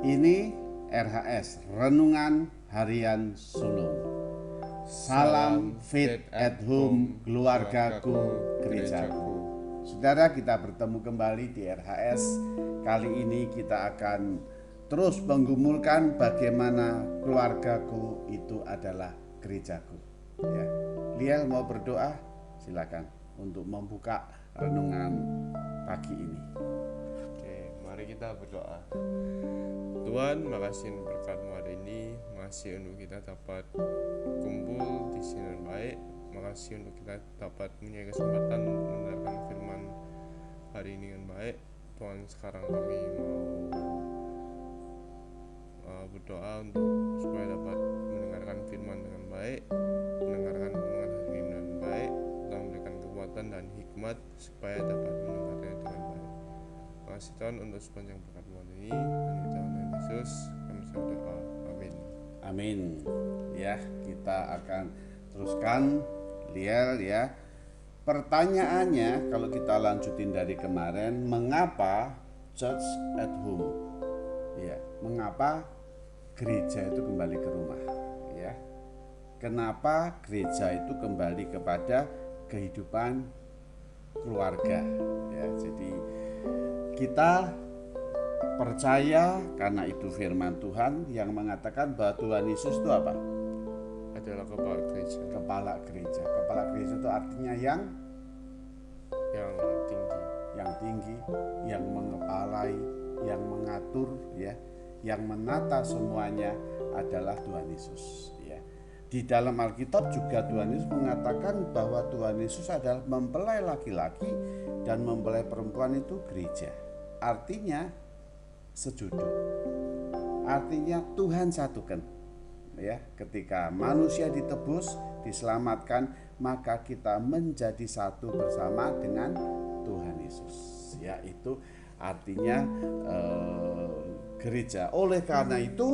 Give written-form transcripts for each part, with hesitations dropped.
Ini RHS, Renungan Harian Sulung. Salam fit at home, keluargaku, gerejaku. Saudara, kita bertemu kembali di RHS. Kali ini kita akan terus menggumulkan bagaimana keluargaku itu adalah gerejaku. Ya. Liel mau berdoa? Silakan untuk membuka renungan pagi ini. Mari kita berdoa. Tuhan, makasih berkat-Mu hari ini, makasih untuk kita dapat kumpul di sini dengan baik, makasih untuk kita dapat punya kesempatan mendengarkan firman hari ini dengan baik. Tuhan, sekarang kami mau berdoa untuk supaya dapat mendengarkan firman dengan baik, mendengarkan renungan hari ini dengan baik, Tuhan memberikan kekuatan dan hikmat supaya dapat mendengarkannya dengan baik. Terima kasih Tuhan untuk sepanjang berkat-Mu ini, dan di dalam nama Yesus kami berdoa, amin. Amin. Ya, kita akan teruskan Liel ya. Pertanyaannya kalau kita lanjutin dari kemarin, mengapa church at home? Ya, mengapa gereja itu kembali ke rumah? Ya. Kenapa gereja itu kembali kepada kehidupan keluarga? Ya, jadi kita percaya karena itu firman Tuhan yang mengatakan bahwa Tuhan Yesus itu apa? Adalah kepala gereja. Kepala gereja. Kepala gereja itu artinya yang tinggi, yang mengepalai, yang mengatur, ya, yang menata semuanya adalah Tuhan Yesus. Ya. Di dalam Alkitab juga Tuhan Yesus mengatakan bahwa Tuhan Yesus adalah mempelai laki-laki dan mempelai perempuan itu gereja. Artinya sejodoh. Artinya Tuhan satukan. Ya, ketika manusia ditebus, diselamatkan, maka kita menjadi satu bersama dengan Tuhan Yesus. Ya, itu artinya gereja. Oleh karena itu,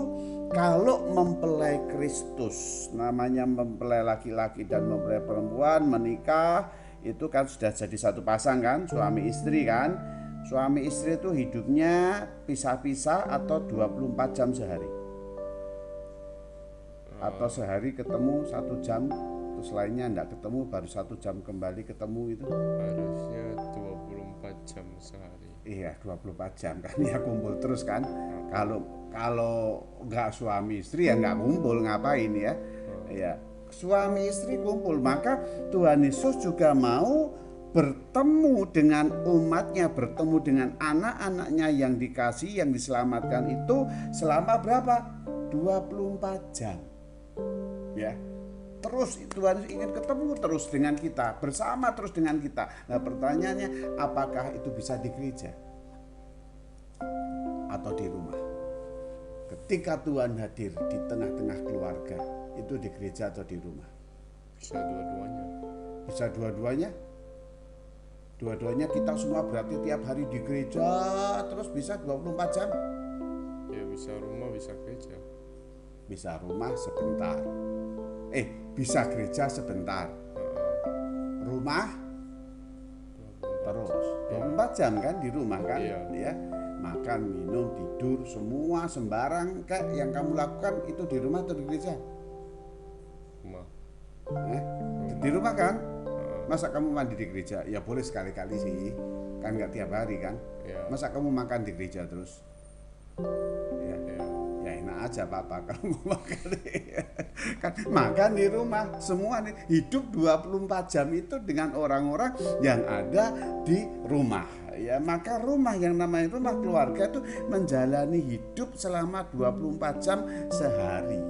kalau mempelai Kristus, namanya mempelai laki-laki dan mempelai perempuan menikah, itu kan sudah jadi satu pasang kan, suami istri kan. Suami istri itu hidupnya pisah-pisah atau 24 jam sehari. Atau sehari ketemu 1 jam, terus lainnya enggak ketemu, baru 1 jam kembali ketemu itu. Harusnya 24 jam sehari. Iya, 24 jam kan ya, kumpul terus kan. Kalau enggak suami istri ya enggak kumpul, ngapain ya? Ya, suami istri kumpul, maka Tuhan Yesus juga mau bertemu dengan umatnya, bertemu dengan anak-anaknya yang dikasih, yang diselamatkan itu selama berapa? 24 jam. Ya. Terus Tuhan ingin ketemu terus dengan kita, bersama terus dengan kita. Nah, pertanyaannya, apakah itu bisa di gereja atau di rumah? Ketika Tuhan hadir di tengah-tengah keluarga, itu di gereja atau di rumah? Bisa dua-duanya. Bisa dua-duanya? Dua-duanya kita semua berarti tiap hari di gereja terus bisa 24 jam? Ya, bisa rumah, bisa gereja. Bisa rumah sebentar. Bisa gereja sebentar. Rumah terus 24 jam kan di rumah kan? Ya. Makan, minum, tidur, semua sembarang kayak yang kamu lakukan itu di rumah atau di gereja? Rumah. Di rumah kan? Masa kamu mandi di gereja? Ya boleh sekali-kali sih, kan nggak tiap hari kan? Masa kamu makan di gereja terus? Ya enak aja papa kalau mau makan. Kan makan di rumah, semua nih, hidup 24 jam itu dengan orang-orang yang ada di rumah. Ya, maka rumah yang namanya rumah keluarga itu menjalani hidup selama 24 jam sehari.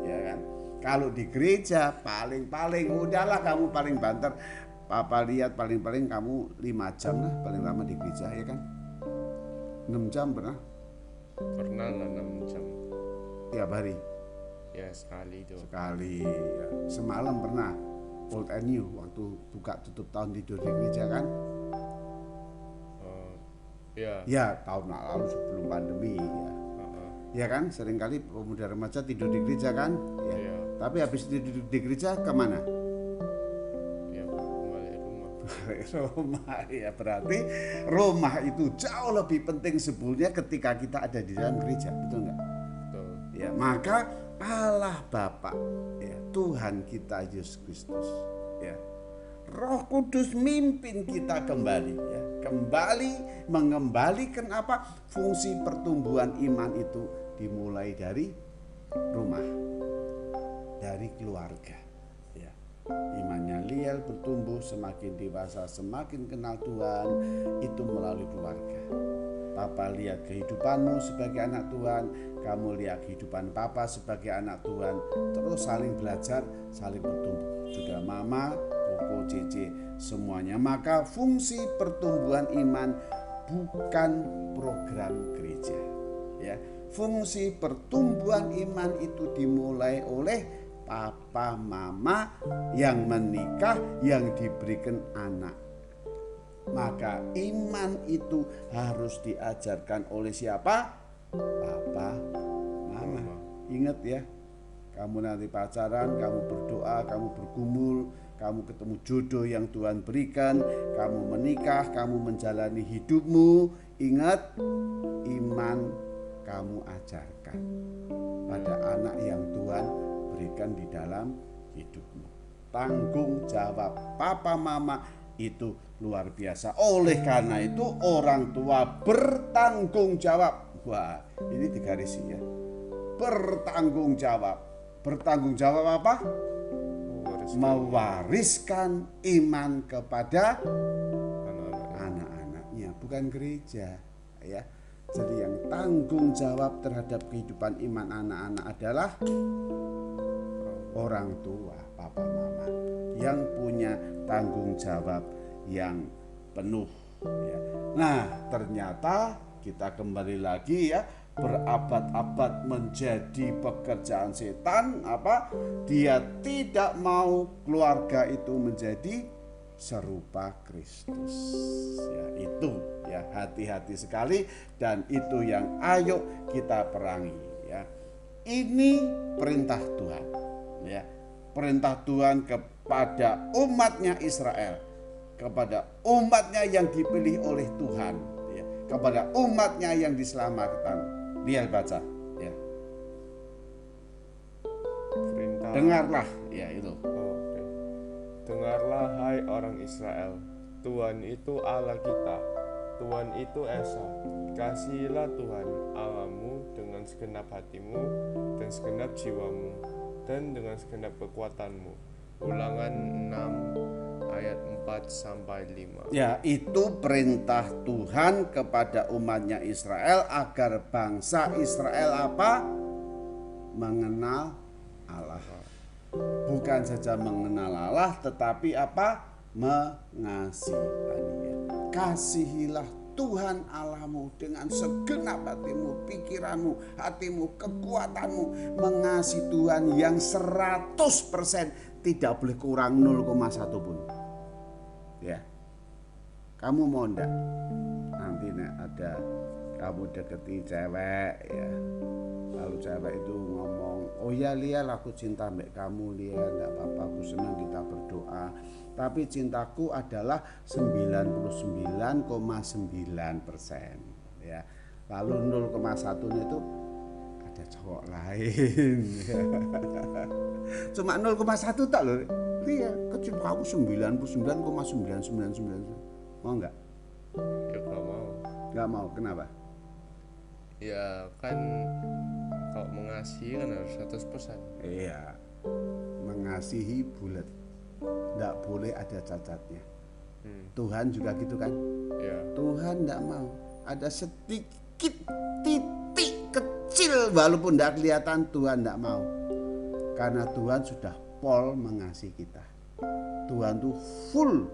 Ya kan? Kalau di gereja paling-paling udahlah kamu paling banter. Papa lihat paling-paling kamu 5 jam lah paling lama di gereja, ya kan? 6 jam pernah? Pernah lah 6 jam. Tiap hari? Ya, sekali itu. Sekali. Ya. Semalam pernah old and new waktu buka tutup tahun tidur di gereja kan? Ya, tahun lalu sebelum pandemi ya. Ya kan, seringkali pemuda remaja tidur di gereja kan? Ya. Tapi habis tidur di gereja kemana? Ya, Rumah ya, berarti rumah itu jauh lebih penting sebetulnya ketika kita ada di dalam gereja, betul nggak? Betul. Ya, maka Allah Bapa, ya, Tuhan kita Yesus Kristus, ya, Roh Kudus mimpin kita kembali, ya, kembali mengembalikan apa? Fungsi pertumbuhan iman itu dimulai dari rumah, dari keluarga. Ya. Imannya Liel bertumbuh semakin dewasa, semakin kenal Tuhan itu melalui keluarga. Papa lihat kehidupanmu sebagai anak Tuhan, kamu lihat kehidupan Papa sebagai anak Tuhan, terus saling belajar, saling bertumbuh. Juga Mama, Koko, Cece, semuanya. Maka fungsi pertumbuhan iman bukan program gereja. Ya, fungsi pertumbuhan iman itu dimulai oleh Papa Mama yang menikah, yang diberikan anak. Maka iman itu harus diajarkan oleh siapa? Papa Mama. Ingat ya, kamu nanti pacaran, kamu berdoa, kamu bergumul, kamu ketemu jodoh yang Tuhan berikan, kamu menikah, kamu menjalani hidupmu. Ingat, iman kamu ajarkan pada anak yang Tuhan berikan di dalam hidupmu. Tanggung jawab Papa Mama itu luar biasa. Oleh karena itu orang tua bertanggung jawab. Wah, ini digarisi ya. Bertanggung jawab. Bertanggung jawab apa? Mewariskan iman kepada anak-anaknya, bukan gereja, ya. Jadi yang tanggung jawab terhadap kehidupan iman anak-anak adalah orang tua, Papa Mama, yang punya tanggung jawab yang penuh, ya. Nah, ternyata kita kembali lagi ya, berabad-abad menjadi pekerjaan setan apa? Dia tidak mau keluarga itu menjadi serupa Kristus. Ya, itu ya, hati-hati sekali, dan itu yang ayo kita perangi ya. Ini perintah Tuhan ya. Perintah Tuhan kepada umatnya Israel, kepada umatnya yang dipilih oleh Tuhan ya, kepada umatnya yang diselamatkan. Lihat, baca ya. Perintah. Dengarlah ya itu. Oke. Dengarlah hai orang Israel, Tuhan itu Allah kita, Tuhan itu Esa. Kasihilah Tuhan Allahmu dengan segenap hatimu dan segenap jiwamu dan dengan segenap kekuatanmu. Ulangan 6 ayat 4 sampai 5. Ya, itu perintah Tuhan kepada umatnya Israel agar bangsa Israel apa? Mengenal Allah. Bukan saja mengenal Allah, tetapi apa? Mengasihinya. Kasihilah Tuhan Allahmu dengan segenap hatimu, pikiranmu, hatimu, kekuatanmu. Mengasihi Tuhan yang 100%, tidak boleh kurang 0,1 pun. Ya, kamu mau ndak nanti ada kamu deketi cewek ya, lalu cewek itu ngomong, oh ya Liel, aku cinta mbak kamu Liel, ndak apa-apa, aku senang, kita berdoa, tapi cintaku adalah 99,9% ya, lalu 0,1 itu ada cowok lain. Cuma 0,1 tak loh. Iya, kecil kamu 99,999. Mau nggak? Ya gak mau. Nggak mau, kenapa? Ya kan kalau mengasihi kan harus 100%. Iya, mengasihi bulat, nggak boleh ada cacatnya. Tuhan juga gitu kan? Ya. Tuhan nggak mau ada sedikit titik kecil, walaupun nggak kelihatan, Tuhan nggak mau. Karena Tuhan sudah pol mengasihi kita. Tuhan tuh full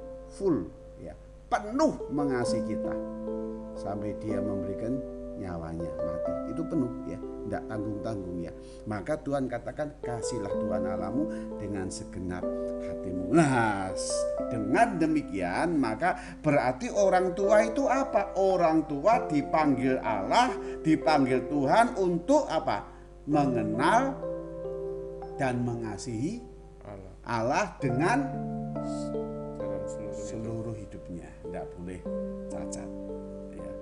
ya, penuh mengasihi kita sampai dia memberikan nyawanya mati. Itu penuh ya, tidak tanggung-tanggung ya. Maka Tuhan katakan, kasihlah Tuhan Allahmu dengan segenap hatimu. Nah, dengan demikian maka berarti orang tua itu apa? Orang tua dipanggil Allah, dipanggil Tuhan untuk apa? Mengenal dan mengasihi Allah dengan seluruh hidupnya, tidak boleh cacat. Ya.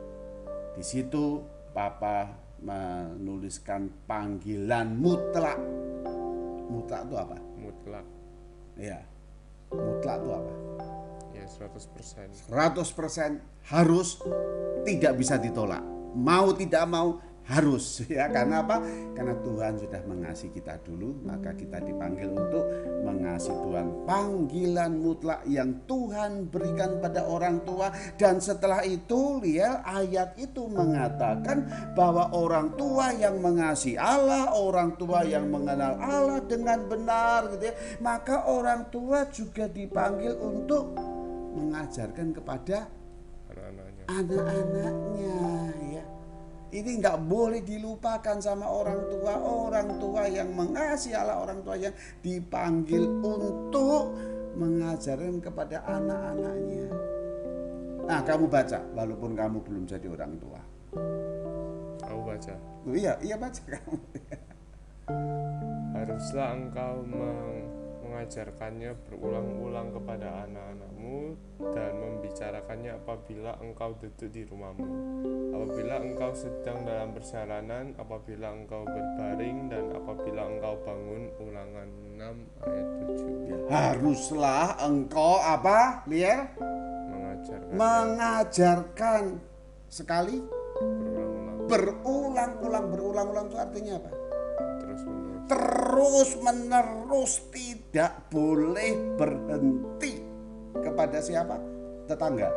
Di situ Papa menuliskan panggilan mutlak. Mutlak itu apa? Mutlak. Ya, mutlak itu apa? Ya 100%. 100% harus, tidak bisa ditolak. Mau tidak mau harus, ya. Karena apa? Karena Tuhan sudah mengasihi kita dulu, maka kita dipanggil untuk mengasihi Tuhan. Panggilan mutlak yang Tuhan berikan pada orang tua. Dan setelah itu, lihat ayat itu mengatakan bahwa orang tua yang mengasihi Allah, orang tua yang mengenal Allah dengan benar, gitu ya, maka orang tua juga dipanggil untuk mengajarkan kepada anak-anaknya, ya. Ini nggak boleh dilupakan sama orang tua yang mengasihi Allah, orang tua yang dipanggil untuk mengajarkan kepada anak-anaknya. Nah, kamu baca, walaupun kamu belum jadi orang tua. Aku baca. Oh, iya baca kamu. Haruslah engkau mengajarkannya berulang-ulang kepada anak-anakmu dan membicarakannya apabila engkau duduk di rumahmu, apabila engkau sedang dalam perjalanan, apabila engkau berbaring, dan apabila engkau bangun. Ulangan 6 ayat 7. Ya, haruslah engkau apa, Lier? Mengajarkan sekali berulang-ulang itu artinya apa? Terus menerus, tidak boleh berhenti. Kepada siapa? Tetangga.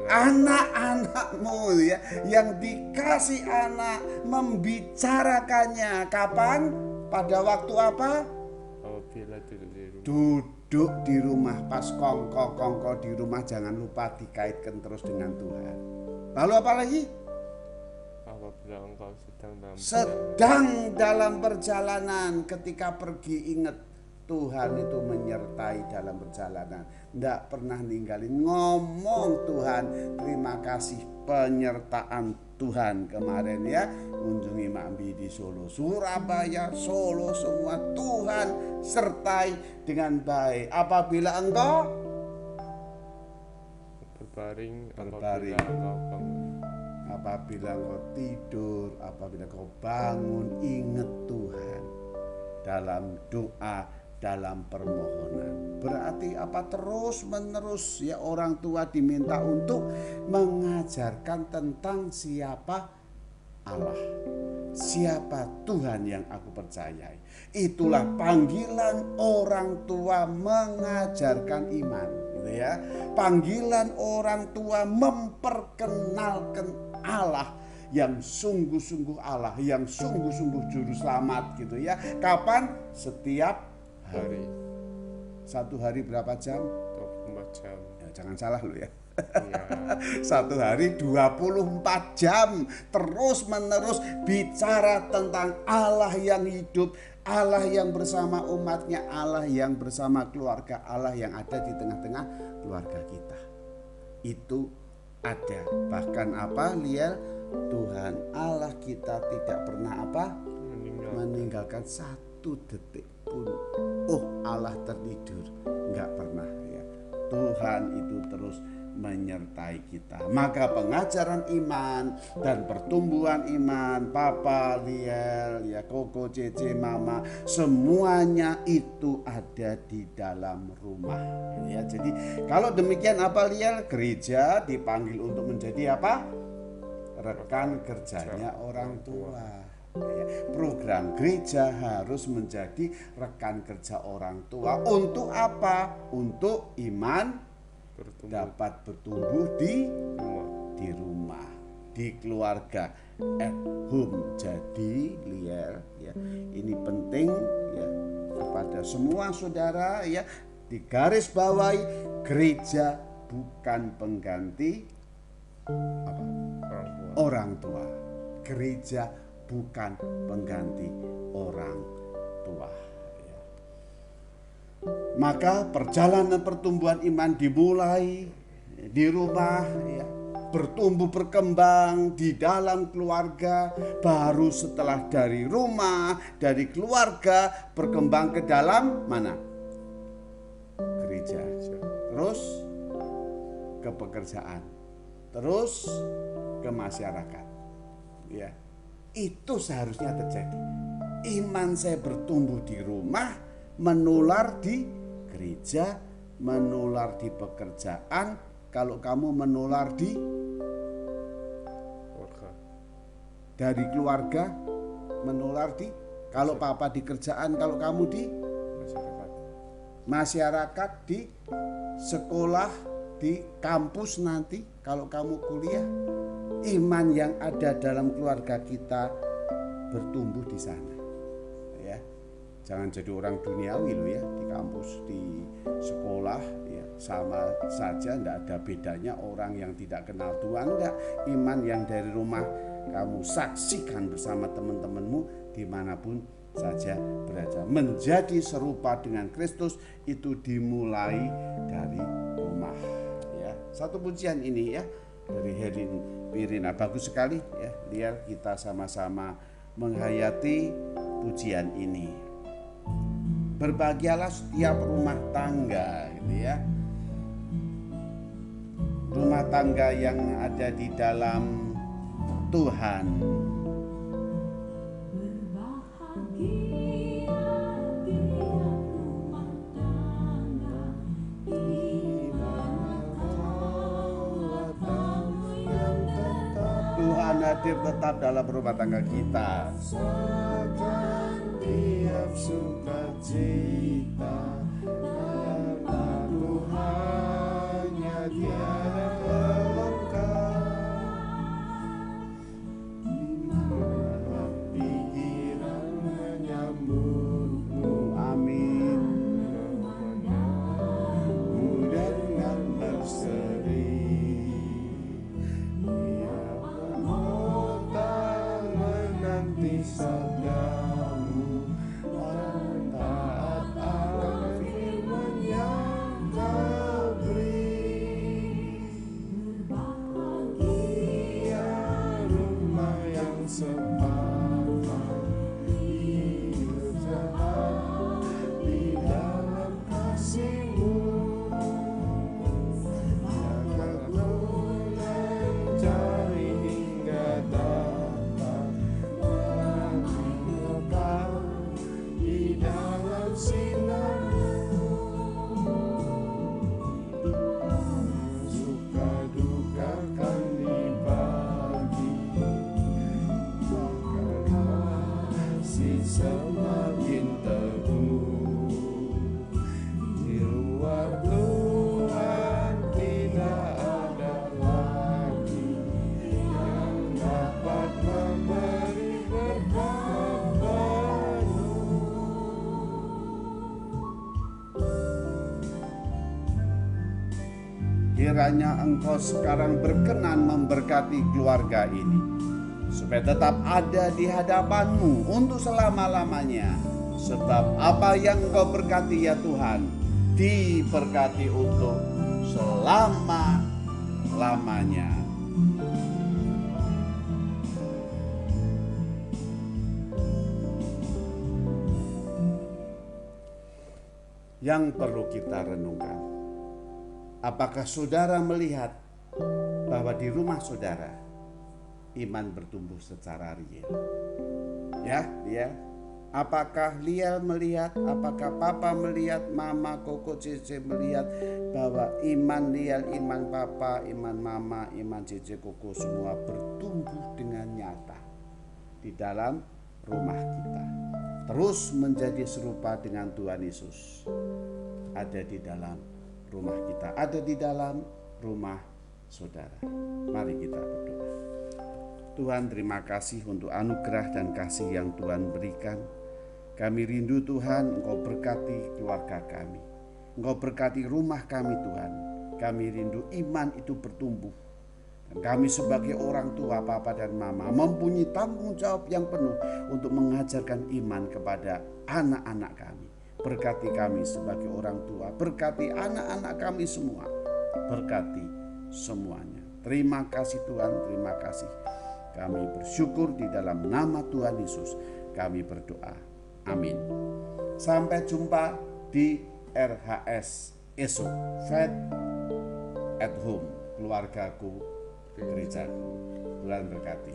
Anak-anakmu, ya, yang dikasih anak, membicarakannya kapan? Pada waktu apa? Apabila duduk di rumah, pas kongko di rumah, jangan lupa dikaitkan terus dengan Tuhan. Lalu apa lagi? Apabila engkau sedang dalam perjalanan, ketika pergi, ingat Tuhan itu menyertai dalam perjalanan, tidak pernah ninggalin. Ngomong Tuhan, terima kasih penyertaan Tuhan kemarin, ya, kunjungi Mak Bi di Solo, Surabaya, Solo, semua Tuhan sertai dengan baik. Apabila engkau berbaring, apabila engkau tidur, apabila engkau bangun, ingat Tuhan dalam doa, dalam permohonan. Berarti apa? Terus menerus, ya, orang tua diminta untuk mengajarkan tentang siapa Allah, siapa Tuhan yang aku percayai. Itulah panggilan orang tua mengajarkan iman, gitu ya. Panggilan orang tua memperkenalkan Allah yang sungguh-sungguh Allah, yang sungguh-sungguh juru selamat, gitu ya. Kapan? Setiap hari. Satu hari berapa jam? 24 jam. Ya, jangan salah lo, ya. Ya. Satu hari 24 jam terus menerus bicara tentang Allah yang hidup, Allah yang bersama umatnya, Allah yang bersama keluarga, Allah yang ada di tengah-tengah keluarga kita. Itu ada. Bahkan apa, Liel? Tuhan Allah kita tidak pernah apa? Meninggalkan satu detik pun. Oh, Allah tertidur, nggak pernah, ya. Tuhan itu terus menyertai kita. Maka pengajaran iman dan pertumbuhan iman, Papa, Liel, ya, Koko, Cece, Mama, semuanya itu ada di dalam rumah, ya. Jadi kalau demikian apa, Liel? Gereja dipanggil untuk menjadi apa? Rekan kerjanya orang tua. Ya, program gereja harus menjadi rekan kerja orang tua. Untuk apa? Untuk iman dapat bertumbuh di rumah, di keluarga, at home. Jadi, Liel, ya, ini penting, ya, kepada semua saudara, ya, digaris bawahi, gereja bukan pengganti apa? Orang tua. Gereja bukan pengganti orang tua, ya. Maka perjalanan pertumbuhan iman dimulai di rumah, ya, bertumbuh berkembang di dalam keluarga, baru setelah dari rumah, dari keluarga berkembang ke dalam mana? gereja, terus ke pekerjaan, terus ke masyarakat. Ya, itu seharusnya terjadi. Iman saya bertumbuh di rumah, menular di gereja, menular di pekerjaan. Kalau kamu menular dari keluarga, menular di, kalau papa di kerjaan, kalau kamu di masyarakat, di sekolah, di kampus nanti, kalau kamu kuliah, iman yang ada dalam keluarga kita bertumbuh di sana. Ya, jangan jadi orang duniawi loh ya, di kampus, di sekolah, ya sama saja, tidak ada bedanya orang yang tidak kenal Tuhan. Enggak, iman yang dari rumah kamu saksikan bersama teman-temanmu dimanapun saja berada. Menjadi serupa dengan Kristus itu dimulai dari rumah. Ya, satu pujian ini ya dari Helen Pirina, bagus sekali ya. Lihat kita sama-sama menghayati pujian ini. Berbahagialah setiap rumah tangga, gitu ya. Rumah tangga yang ada di dalam Tuhan. Tuhan hadir tetap dalam rumah tangga kita. Tiap sukacita karena Tuhannya tiada pelengkap. Dalam pikiran menyambutmu, amin. Mudah dengan berseri, dia memontang menanti sabdamu. Taat akan firman yang kau beri. Berbahagia rumah yang sepakat, hidup sehat di dalam kasih-Mu. Biarkanlah mencari hingga dapat meninggalkan di dalam sinar-Mu. Suka duka kan dibagi, maka kasih semakin teguh. Di luar Tuhan tidak ada lagi yang dapat memberi berkat penuh. Kiranya Engkau sekarang berkenan memberkati keluarga ini, supaya tetap ada di hadapan-Mu untuk selama-lamanya. Sebab apa yang Engkau berkati ya Tuhan, diberkati untuk selama-lamanya. Yang perlu kita renungkan, apakah saudara melihat bahwa di rumah saudara iman bertumbuh secara real? Ya. Apakah Liel melihat, apakah Papa melihat, Mama, Koko, Cece melihat bahwa iman Liel, iman Papa, iman Mama, iman Cece, Koko semua bertumbuh dengan nyata di dalam rumah kita. Terus menjadi serupa dengan Tuhan Yesus. Ada di dalam rumah kita, ada di dalam rumah saudara. Mari kita berdoa. Tuhan, terima kasih untuk anugerah dan kasih yang Tuhan berikan. Kami rindu Tuhan, Engkau berkati keluarga kami, Engkau berkati rumah kami Tuhan. Kami rindu iman itu bertumbuh. Dan kami sebagai orang tua, Papa dan Mama, mempunyai tanggung jawab yang penuh untuk mengajarkan iman kepada anak-anak kami. Berkati kami sebagai orang tua, berkati anak-anak kami semua, berkati semuanya. Terima kasih Tuhan, terima kasih. Kami bersyukur di dalam nama Tuhan Yesus kami berdoa. Amin. Sampai jumpa di RHS esok. Faith at home, keluargaku, gerejaku. Tuhan berkati.